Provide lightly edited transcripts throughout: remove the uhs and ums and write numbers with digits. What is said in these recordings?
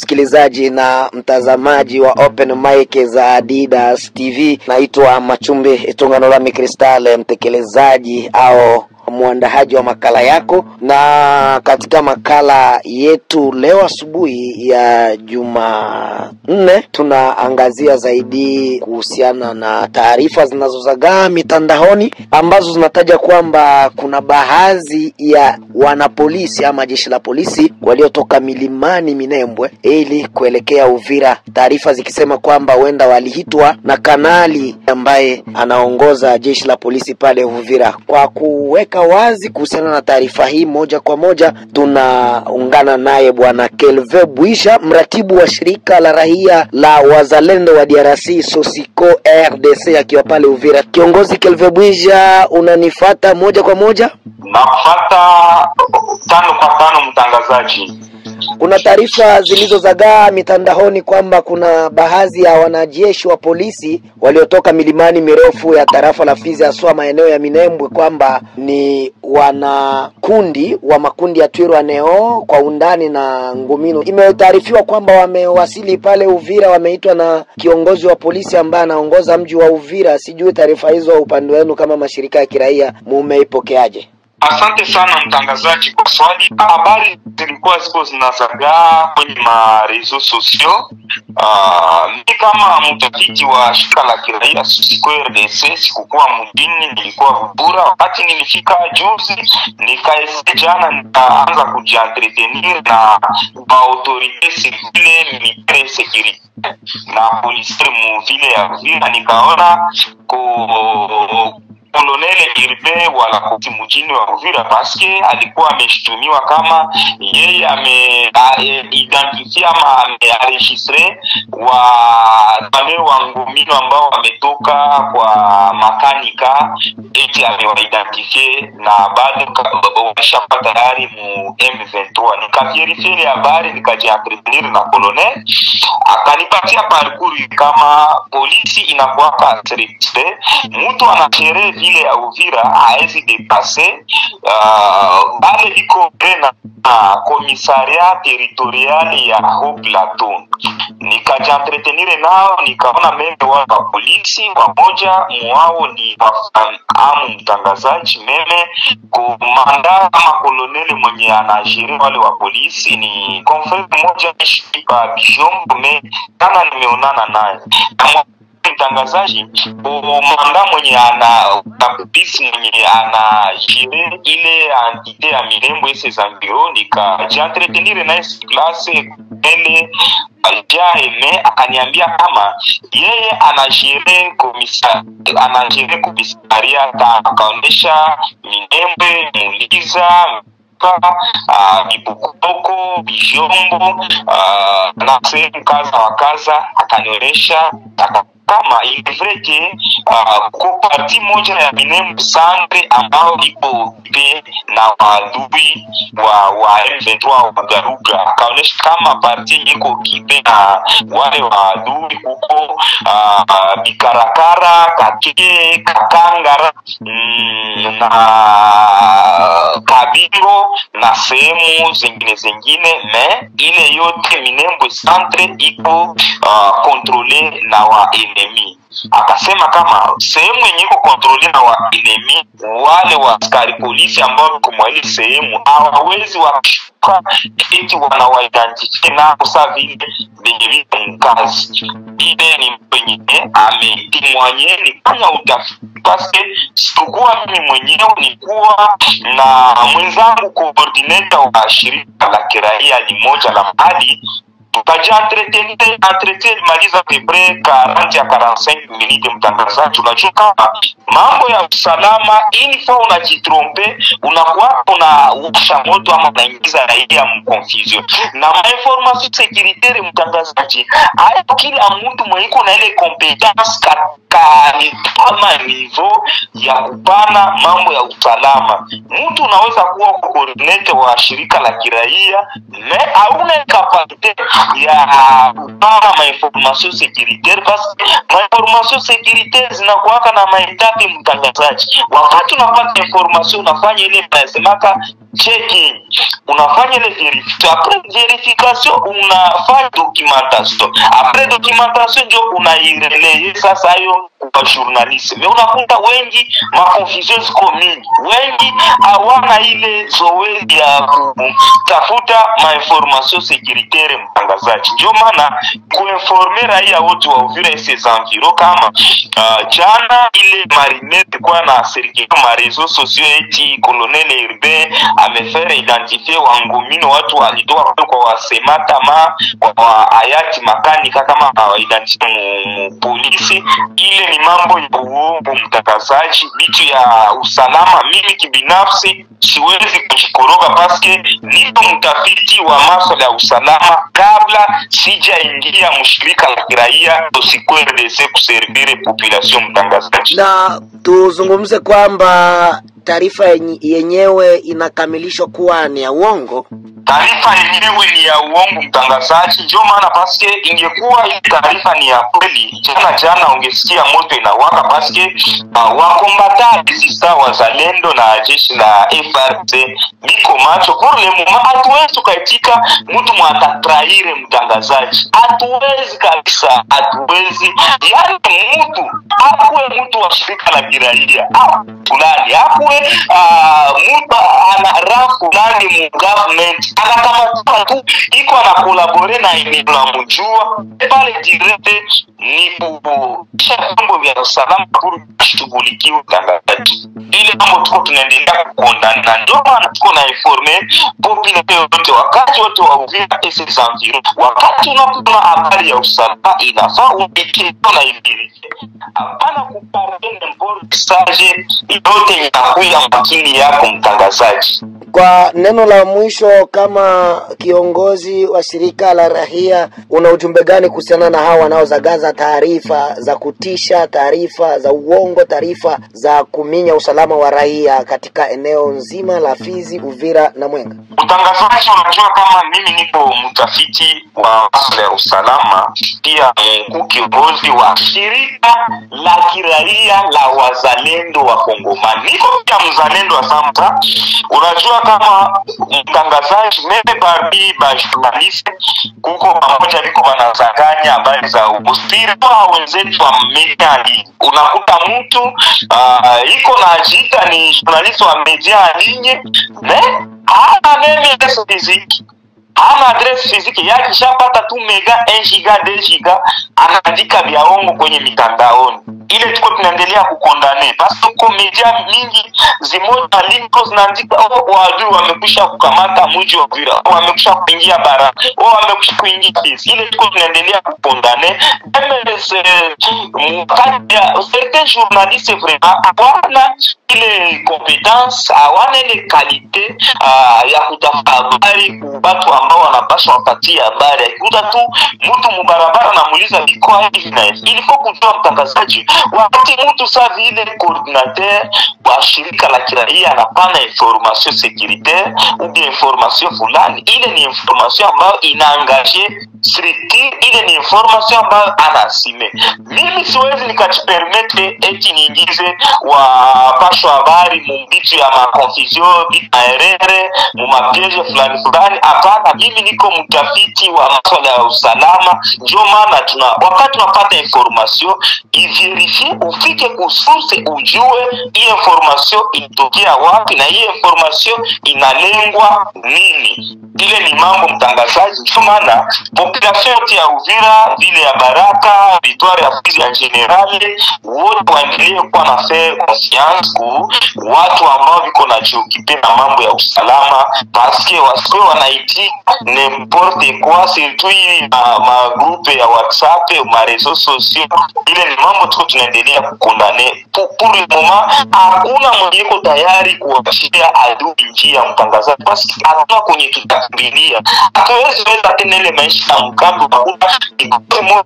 msikilizaji na mtazamaji wa Open Mic za Adidas TV. Naitwa Machumbe Tungano la Mikristale, mtekelezaji au muandahaji wa makala yako. Na katika makala yetu leo asubuhi ya Jumanne tunaangazia zaidi kuhusiana na taarifa zinazozagaa mitandaoni ambazo zinataja kwamba kuna baadhi ya wanapolisi ama jeshi la polisi waliotoka milimani Minembwe ili kuelekea Uvira, taarifa zikisema kwamba huenda walihitwa na kanali ambaye anaongoza jeshi la polisi pale Uvira. Kwa kuweka wazi kuhusiana na taarifa hii moja kwa moja, tunaungana naye bwana Kelve Bwisha, mratibu wa shirika la raia la wazalendo wa DRC Sosiko RDC akiwa pale Uvira. Kiongozi Kelve Bwisha, unanifuata moja kwa moja? Nafuata tano kwa tano mtangazaji. Kuna taarifa zilizozagaa mitandaoni kwamba kuna baadhi ya wanajeshi wa polisi waliotoka milimani mirefu ya tarafa la Fizi aswa maeneo ya Minembwe kwamba ni wanakundi wa makundi ya Twirwaneho kwa undani na Ngumino. Imetaarifiwa kwamba wamewasili pale Uvira, wameitwa na kiongozi wa polisi ambaye anaongoza mji wa Uvira. Sijui taarifa hizo upande wenu kama mashirika ya kiraia mumeipokeaje? Asante sana mtangazaji kwa swali. Habari zilikuwa ziko zinazagaa kwenye marezo sosio. Mimi kama mtafiti wa shirika la kiraia Sosiko RDC sikukuwa mjini, nilikuwa Bura. Wakati nilifika juzi, jana nikaanza kujientretenir na autorite civile, militaire, securite na polisi mu vile ya Uvira. Nikaona Kolonele Irbe wala kuti mjini wa Uvira paske alikuwa ameshtumiwa kama yeye ameidentifia ama ameregistre wale wa Ngumino ambao wametoka kwa makanika, eti amewaidentifie na bado washapata tayari mu M23. Nikaverifia ile habari, nikajientretenir na kolonel, akanipatia parcours kama polisi inakuwa pa registre mtu anashere vile ya Uvira haezi depase bale liko na komisaria territoriali ya Haut Plateau. Nikajientretenir nao, nikaona meme wa polisi wamoja mwao ni amu mtangazaji meme komanda ama koloneli mwenye anajiri wale wa polisi ni confrere moja shika Bijombo kana nimeonana naye mtangazaji. Komanda mwenye polisi mwenye anajiri ile entite ya Minembwe ese Zambiro, nikajientretenir na ese klase ele Aljaime akaniambia kama yeye anajiri komisaria akaonesha Minembwe, Muliza, Bibukoko, Bijombo na sehemu kaza wa kaza. Akanionesha kama ilivyoje kwa parti moja ya Minembwe Sangre ambao ipo pe na wadui wa M23 wa Garuga. Akaonesha kama parti iko kipe na wale wadui huko Bikarakara, Kakeye, Kakangara na Kabiro na sehemu zingine me ile yote Minembwe Centre iko kontrole na wa enemy. Akasema kama sehemu yenye iko kontrole na wa enemy, wale wa askari polisi ambao kumwali sehemu hawawezi wakishuka eti wanawaidentify na kusavile benye mkazi. Ile ni mpenye ametimwanye ni kama utafiti paske sikuwa mimi mwenyewe, nikuwa na mwenzangu coordinator wa shirika la kiraia limoja la mahali. Tukajientretenir maliza pebre 40 à 45 minutes mtangazaji. Unajua kama mambo ya usalama inifo unajitrompe, unakuwa unawasha moto ama unaingiza raia mconfusion na information securitaire mtangazaji. Haya kila mtu mwenye na ile competence kama niveau ya kupana mambo ya usalama. Mtu unaweza kuwa coordinator wa shirika la kiraia me hauna kapasite ya kupana information securitaire, parce information securitaire zinakuwa na mahitaji mtangazaji. Wakati unapata information unafanya ile inasemaka checking, unafanya ile verification, après verification unafanya documentation, après documentation ndio unaireleye sasa hiyo kwa journalist. Mais unakuta wengi maconfusion ziko mingi, wengi hawana ile zoezi ya kutafuta information securitaire mtangazaji. Ndio maana kuinformer raia wote wa Uvira ses environs kama jana ile marinette kwa na serikali ma réseaux sociaux eti colonel Urbain amefere identifier wangomino watu walitoa kwa wasemata kwa hayati makanika kama identifier polisi. Ile ni mambo ya uongo mtangazaji, vitu ya usalama. Mimi kibinafsi siwezi kujikoroga paske nipo mtafiti wa masuala ya usalama kabla sijaingia mshirika la kiraia dosikwe RDC kuservire population mtangazaji. Na tuzungumze kwamba taarifa yenyewe inakamilishwa kuwa ni ya uongo. Taarifa yenyewe ni ya uongo mtangazaji, ndio maana paske ingekuwa hii taarifa ni ya kweli, jana ungesikia moto inawaka paske wakombata sista wazalendo na jeshi la FARDC biko macho pour le moment. Hatuwezi tukaitika mtu mwatatraire mtangazaji, hatuwezi kabisa, hatuwezi. Yani akuwe mtu wa shirika la kiraia fulani, akuwe mtu ana rafu fulani mu government anakamata tu iko ana collaborer na inamjua pale direct ni kuisha mambo vya usalama kushughulikiwa mtangazaji. Ile mambo tuko tunaendelea kukondana, ndio maana tuko na informer population yote, wakati wote wa Uvira ses environs. Wakati unakuwa habari ya usalama inafaa uikie na ibiri, hapana kuparene mbora stage yote inakuya makini yako mtangazaji. Kwa neno la mwisho, kama kiongozi wa shirika la raia, una ujumbe gani kuhusiana na hawa wanaozagaza taarifa za kutisha, taarifa za uongo, taarifa za kuminya usalama wa raia katika eneo nzima la Fizi, Uvira na Mwenga? Mtangazaji, unajua kama mimi nipo mtafiti wa masuala ya usalama, pia kiongozi wa shirika la kiraia la wazalendo wa Kongomani, niko pia mzalendo wa Samta. Unajua kama mtangazaji, mimi parmi ba journalist kuko pamoja liko banazanganya habari za ubusiri kwa wenzetu wa media. Unakuta mtu iko na ajita ni journalist wa media linye ana meme adresse physique, ana adresse physique yake shapata tu mega 1 giga 2 giga, anaandika vyaongo kwenye mitandaoni. Ile tuko tunaendelea kukondane basi uko media mingi zimoja linko zinaandika wadu wamekwisha kukamata mji wa Uvira, wamekwisha kuingia bara, wamekwisha kuingia Fizi. Ile tuko tunaendelea kukondane certains journalistes vraiment hawana ile competence, hawana ile qualité ya kutafuta habari kwa watu ambao wanapaswa wapatie habari. Ikuta tu mtu mubarabara na muuliza biko hivi na hivi. Ilifo kujua mtangazaji, wakati mtu sawa vile coordinateur wa shirika la kiraia anapana information securitaire ou bien information fulani, ile ni information ambayo inaangaje structure, ile ni information ambayo anasime. Mimi siwezi nikajipermete eti niingize wapashwa habari mumbitu ya maconfusion, erreur, mumapiege fulani fulani. Hapana, mimi niko mtafiti wa masuala ya usalama. Ndio maana wakati tunapata information iverifie, ufike kusource, ujue hii information itokea wapi na hii information inalengwa nini. Ile ni mambo mtangazaji. Ndio maana population ya Uvira, vile ya Baraka, Victoire ya Fizi en general, wote waendelee kuwa na faire confiance ku watu ambao viko na chokipe na mambo ya usalama, paske wasiwe wanaiti n'importe quoi surtout ma groupe ya WhatsApp, ma réseaux sociaux. Ile ni mambo tuko tunaendelea kukondane. Pour le moment hakuna mwenye tayari kuwashia adui njia mtangazaji, paske hakuna kwenye tutakimbilia. Hatuwezi weza tena ile maisha ya mkambi bakuna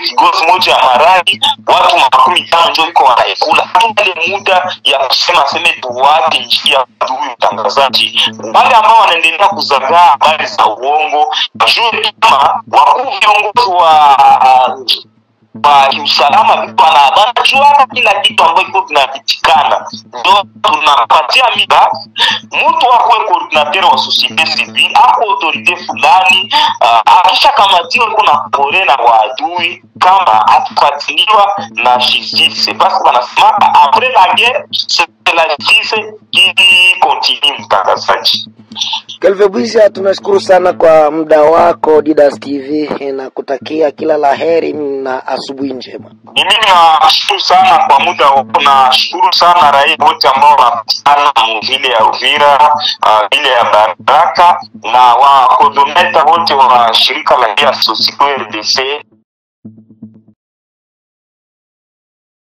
kigozi moja ya maradi watu 15 ndio iko wanaikula. Ile muda ya kusema tuwate njia adui mtangazaji. Wale ambao wanaendelea kuzagaa habari za uongo, juu kama wakuu viongozi wa kwa kiusalama vitu anajua kila kitu ambacho iko kinapitikana. Ndio tunapatia mida mtu wako coordinateur wa societe civile au autorite fulani akisha kamatiwa kuna pore na waadui kama atafuatiliwa na justice, basi wanasema après la guerre c'est la justice qui continue. Mtangazaji Kelvin Bwizia, tunashukuru sana kwa muda wako Didas TV na kutakia kila laheri na asubuhi njema. Mimi nashukuru sana kwa muda wako, na shukuru sana raia wote ambao wanapatikana vile ya Uvira, vile ya Baraka na wa coordinator wote wa shirika la RDC